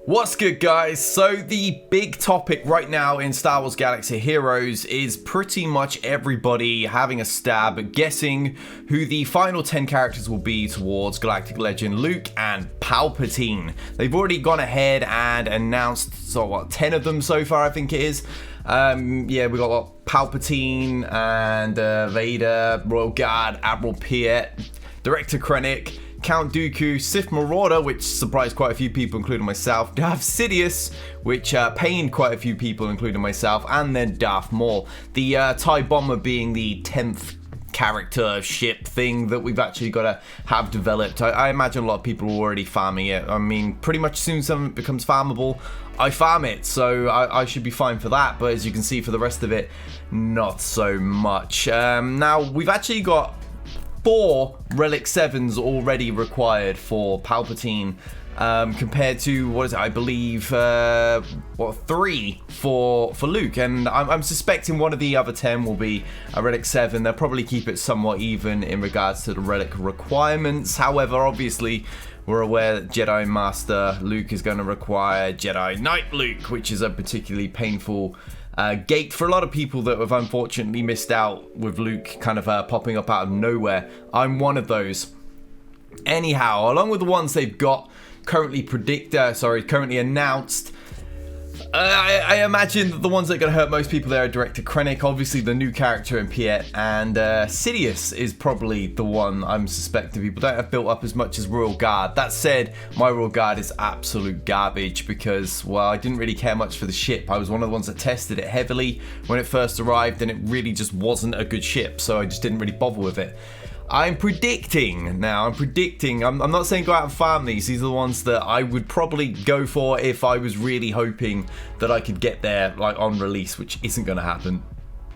What's good, guys? So the big topic right now in Star Wars Galaxy Heroes is pretty much everybody having a stab at guessing who the final 10 characters will be towards Galactic Legend Luke and Palpatine. They've already gone ahead and announced, 10 of them so far, I think it is. We got Palpatine and Vader, Royal Guard, Admiral Piet, Director Krennic, Count Dooku, Sith Marauder, which surprised quite a few people, including myself, Darth Sidious, which pained quite a few people, including myself, and then Darth Maul. The TIE Bomber being the 10th character ship thing that we've actually got to have developed. I imagine a lot of people are already farming it. I mean, pretty much as soon as something becomes farmable, I farm it, so I should be fine for that, but as you can see for the rest of it, not so much. Now, we've actually got 4 Relic 7s already required for Palpatine, compared to, I believe, 3 for Luke, and I'm suspecting one of the other 10 will be a Relic 7. They'll probably keep it somewhat even in regards to the Relic requirements. However, obviously, we're aware that Jedi Master Luke is going to require Jedi Knight Luke, which is a particularly painful gate for a lot of people that have unfortunately missed out with Luke kind of popping up out of nowhere. I'm one of those. Anyhow, along with the ones they've got currently announced, I imagine that the ones that are going to hurt most people there are Director Krennic, obviously the new character in Piet, and Sidious is probably the one I'm suspecting people don't have built up as much as Royal Guard. That said, my Royal Guard is absolute garbage because, well, I didn't really care much for the ship. I was one of the ones that tested it heavily when it first arrived, and it really just wasn't a good ship, so I just didn't really bother with it. I'm predicting, I'm not saying go out and farm these. These are the ones that I would probably go for if I was really hoping that I could get there like on release, which isn't going to happen.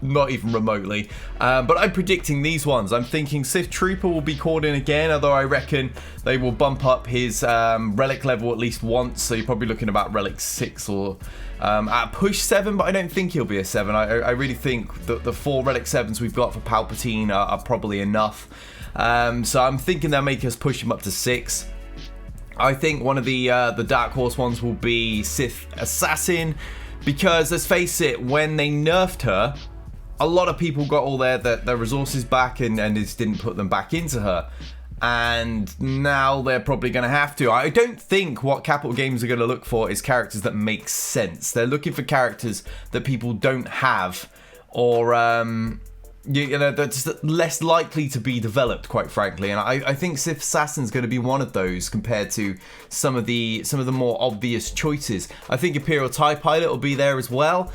Not even remotely. But I'm predicting these ones. I'm thinking Sith Trooper will be called in again, although I reckon they will bump up his relic level at least once, so you're probably looking about relic 6 or at push 7, but I don't think he'll be a 7. I really think that the 4 relic 7s we've got for Palpatine are probably enough. So I'm thinking they'll make us push him up to 6. I think one of the Dark Horse ones will be Sith Assassin, because let's face it, when they nerfed her, a lot of people got all their resources back and just didn't put them back into her. And now they're probably going to have to. I don't think what Capital Games are going to look for is characters that make sense. They're looking for characters that people don't have, or they're just less likely to be developed, quite frankly. And I think Sith Assassin's going to be one of those compared to some of the more obvious choices. I think Imperial TIE Pilot will be there as well.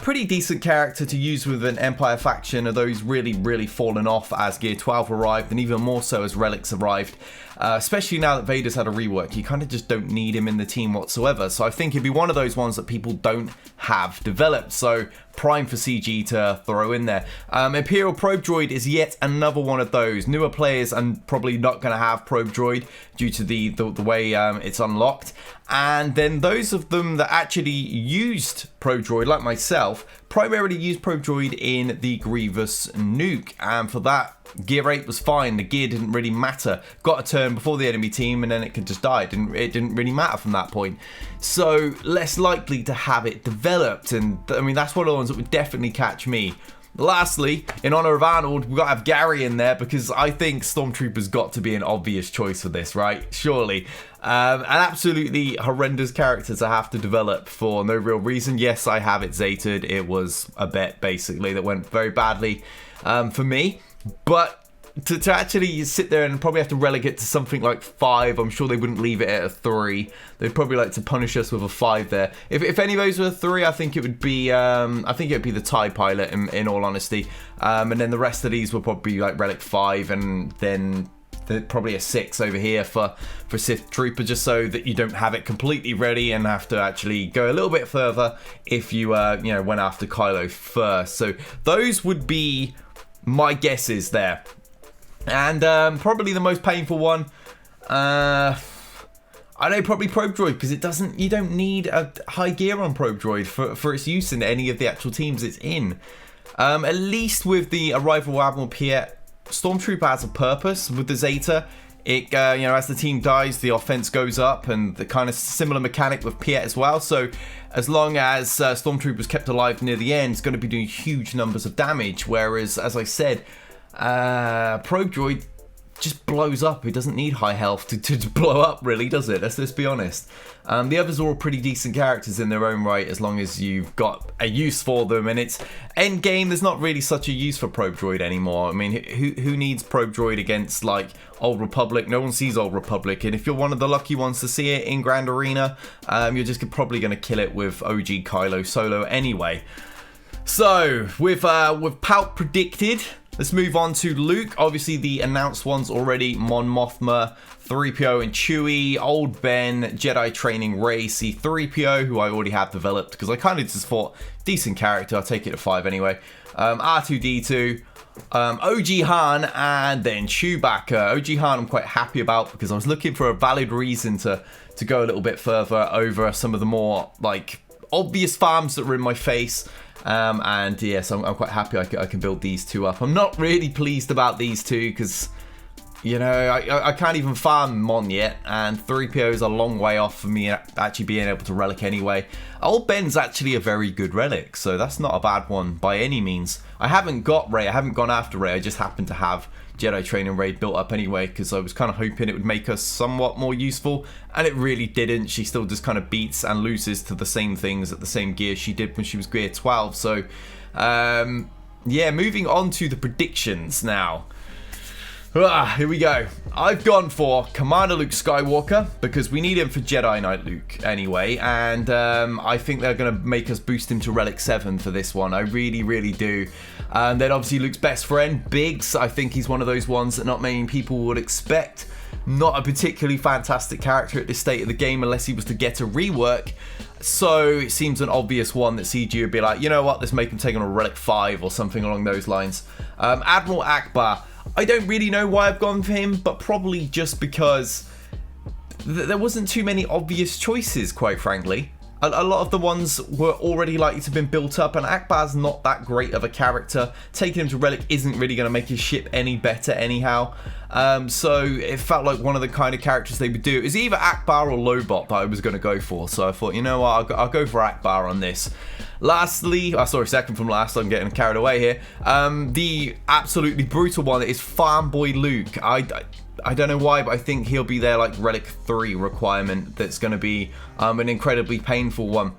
Pretty decent character to use with an Empire faction, of those really fallen off as Gear 12 arrived, and even more so as Relics arrived. Especially now that Vader's had a rework, you kind of just don't need him in the team whatsoever. So I think he'd be one of those ones that people don't have developed. So prime for CG to throw in there. Imperial Probe Droid is yet another one of those. Newer players are probably not going to have Probe Droid due to the way it's unlocked. And then those of them that actually used Probe Droid, like myself, primarily used Probe Droid in the Grievous nuke. And for that, Gear 8 was fine. The gear didn't really matter. Got a turn before the enemy team and then it could just die. It didn't really matter from that point. So less likely to have it developed. And I mean, that's one of the ones that would definitely catch me. Lastly, in honor of Arnold, we've got to have Gary in there because I think Stormtrooper's got to be an obvious choice for this, right? Surely. An absolutely horrendous character to have to develop for no real reason. Yes, I have it zated. It was a bet, basically, that went very badly for me. But to actually sit there and probably have to relegate to something like 5, I'm sure they wouldn't leave it at a 3. They'd probably like to punish us with a 5 there. If any of those were a 3, I think it would be the TIE Pilot in all honesty. And then the rest of these would probably be like relic 5, and then probably a 6 over here for Sith Trooper, just so that you don't have it completely ready and have to actually go a little bit further if you went after Kylo first. So those would be my guesses there. And probably the most painful one, I know probably Probe Droid, because you don't need a high gear on Probe Droid for its use in any of the actual teams it's in. At least with the arrival of Admiral Piet, Stormtrooper has a purpose with the Zeta. It, as the team dies, the offense goes up, and the kind of similar mechanic with Piet as well. So as long as Stormtrooper's kept alive near the end, it's going to be doing huge numbers of damage. Whereas, as I said, Probe Droid just blows up. It doesn't need high health to blow up, really, does it? Let's be honest. The others are all pretty decent characters in their own right, as long as you've got a use for them. And it's end game, there's not really such a use for Probe Droid anymore. I mean, who needs Probe Droid against, like, Old Republic? No one sees Old Republic, and if you're one of the lucky ones to see it in Grand Arena, you're just probably going to kill it with OG Kylo Solo anyway. So, with Palp predicted, let's move on to Luke. Obviously, the announced ones already: Mon Mothma, 3PO and Chewie, Old Ben, Jedi Training Rey, C-3PO, who I already have developed because I kind of just thought, decent character, I'll take it to 5 anyway. R2-D2, OG Han, and then Chewbacca. OG Han I'm quite happy about because I was looking for a valid reason to go a little bit further over some of the more, like, obvious farms that were in my face. And yes, I'm quite happy I can build these two up. I'm not really pleased about these two because, you know, I can't even farm Mon yet, and 3PO is a long way off for me actually being able to relic anyway. Old Ben's actually a very good relic, so that's not a bad one by any means. I haven't got Rey, I haven't gone after Rey, I just happen to have Jedi Training Rey built up anyway because I was kind of hoping it would make her somewhat more useful, and it really didn't. She still just kind of beats and loses to the same things at the same gear she did when she was gear 12. So yeah, moving on to the predictions now. Here we go. I've gone for Commander Luke Skywalker because we need him for Jedi Knight Luke anyway, and I think they're going to make us boost him to Relic 7 for this one. I really do. And then obviously Luke's best friend, Biggs. I think he's one of those ones that not many people would expect. Not a particularly fantastic character at this state of the game unless he was to get a rework. So it seems an obvious one that CG would be like, you know what, let's make him take on a Relic 5 or something along those lines. Admiral Akbar. I don't really know why I've gone for him, but probably just because there wasn't too many obvious choices, quite frankly. A lot of the ones were already likely to have been built up, and Akbar's not that great of a character. Taking him to Relic isn't really going to make his ship any better anyhow. So it felt like one of the kind of characters they would do is either Akbar or Lobot that I was going to go for. So I thought, you know what, I'll go for Akbar on this. Lastly, second from last, I'm getting carried away here. The absolutely brutal one is Farm Boy Luke. I don't know why, but I think he'll be their like Relic 3 requirement that's going to be an incredibly painful one.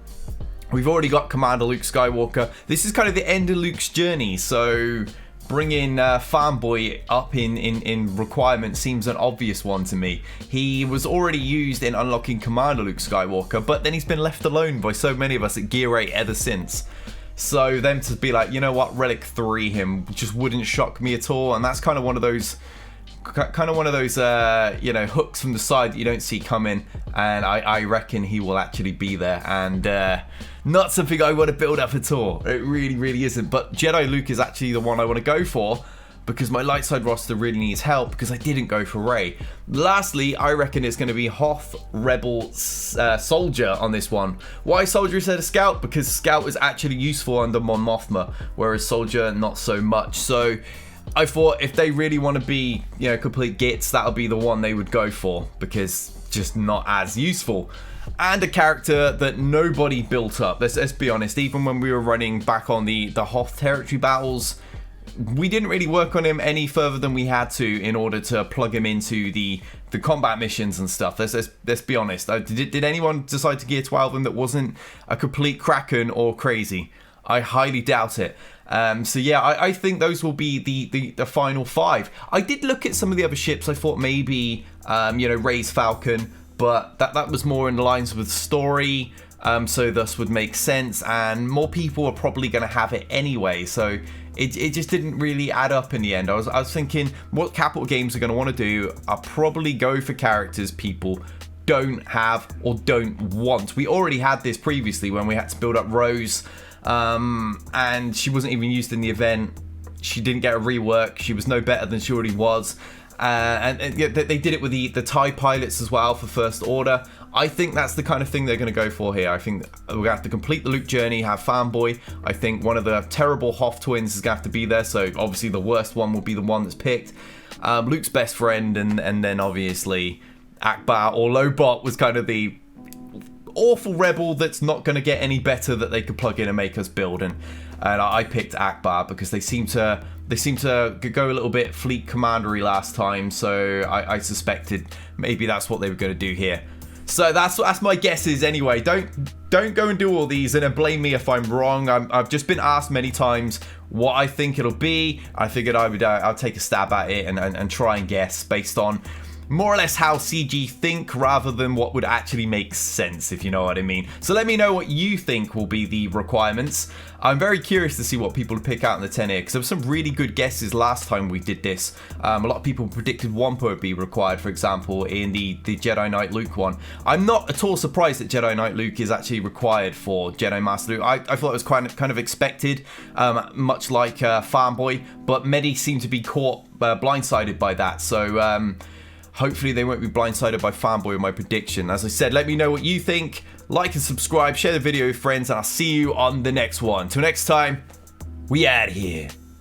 We've already got Commander Luke Skywalker. This is kind of the end of Luke's journey, so bringing Farm Boy up in requirement seems an obvious one to me. He was already used in unlocking Commander Luke Skywalker, but then he's been left alone by so many of us at Gear 8 ever since. So them to be like, you know what, Relic 3 him just wouldn't shock me at all, and that's kind of one of those you know, hooks from the side that you don't see coming, and I reckon he will actually be there, and not something I want to build up at all. It really isn't. But Jedi Luke is actually the one I want to go for because my light side roster really needs help because I didn't go for Rey. Lastly, I reckon it's going to be Hoth, Rebel, Soldier on this one. Why Soldier instead of Scout? Because Scout is actually useful under Mon Mothma, whereas Soldier not so much. So I thought if they really want to be, you know, complete gits, that'll be the one they would go for because just not as useful. And a character that nobody built up. Let's be honest, even when we were running back on the Hoth territory battles, we didn't really work on him any further than we had to in order to plug him into the combat missions and stuff. Let's be honest. Did anyone decide to gear 12 him that wasn't a complete kraken or crazy? I highly doubt it. So yeah, I think those will be the final 5. I did look at some of the other ships. I thought maybe you know, Rey's Falcon, but that was more in lines with story, so thus would make sense, and more people are probably going to have it anyway, so it just didn't really add up in the end. I was thinking what Capital Games are going to want to do are probably go for characters people don't have or don't want. We already had this previously when we had to build up Rose, and she wasn't even used in the event. She didn't get a rework. She was no better than she already was. And they did it with the TIE pilots as well for First Order. I think that's the kind of thing they're going to go for here. I think we're going to have to complete the Luke journey, have fanboy. I think one of the terrible Hoth twins is going to have to be there, so obviously the worst one will be the one that's picked. Luke's best friend, and then obviously Akbar or Lobot was kind of the awful rebel that's not going to get any better that they could plug in and make us build. And I picked Akbar because they seem to go a little bit fleet commandery last time, so I suspected maybe that's what they were going to do here. So that's my guesses anyway. Don't go and do all these and then blame me if I'm wrong. I've just been asked many times what I think it'll be. I figured I'll take a stab at it and try and guess based on more or less how CG think rather than what would actually make sense, if you know what I mean. So let me know what you think will be the requirements. I'm very curious to see what people pick out in the 10 here, because there were some really good guesses last time we did this. A lot of people predicted Wampa would be required, for example, in the Jedi Knight Luke one. I'm not at all surprised that Jedi Knight Luke is actually required for Jedi Master Luke. I thought it was kind of expected, much like Fanboy, but many seem to be caught blindsided by that. So hopefully they won't be blindsided by Fanboy with my prediction. As I said, let me know what you think. Like and subscribe, share the video with friends, and I'll see you on the next one. Till next time, we out here.